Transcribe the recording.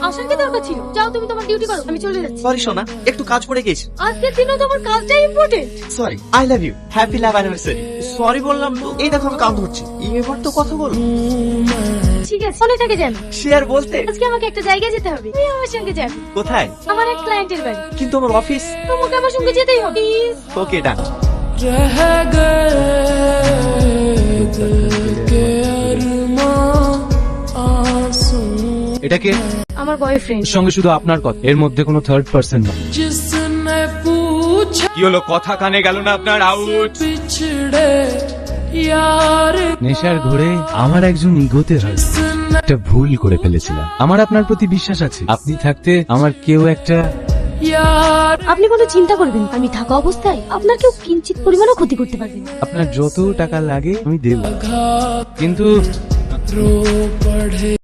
আসার কি দরকার ছিল? যাও তুমি তোমার ডিউটি করো, আমি চলে যাচ্ছি। সরি সোনা, একটু কাজ পড়ে গেছে। আজকের দিনও তোমার কাজটাই important. Sorry, I love you, happy love anniversary. Sorry বললাম তো, এই দেখো আমি কাম ধরছি। এবার তো কথা বল। ঠিক আছে, ফোনে থেকে যান। শেয়ার বলতে আজকে আমাকে একটা জায়গায় যেতে হবে, তুমি আমার সঙ্গে যাবে। কোথায়? আমার এক ক্লায়েন্টের বাড়ি। কিন্তু আমার অফিস। তোমাকে আমার সঙ্গে যেতেই হবে, প্লিজ। ওকে ডান। এটা কে? আমার বয়ফ্রেন্ড। সঙ্গে শুধু আপনার কথা, এর মধ্যে কোনো থার্ড পার্সন না। কি হলো, কথা কানে গেল না আপনার? আউট। নেশার ঘোরে আমার একজন ইগোতে হয়, একটা ভুল করে ফেলেছিলাম। আমার আপনার প্রতি বিশ্বাস আছে, আপনি থাকতে আমার কেউ একটা। আপনি কোনো চিন্তা করবেন, আমি থাকা অবস্থায় আপনার কেউ কিঞ্চিত পরিমাণও ক্ষতি করতে পারবে না। আপনার যত টাকা লাগে আমি দেব, কিন্তু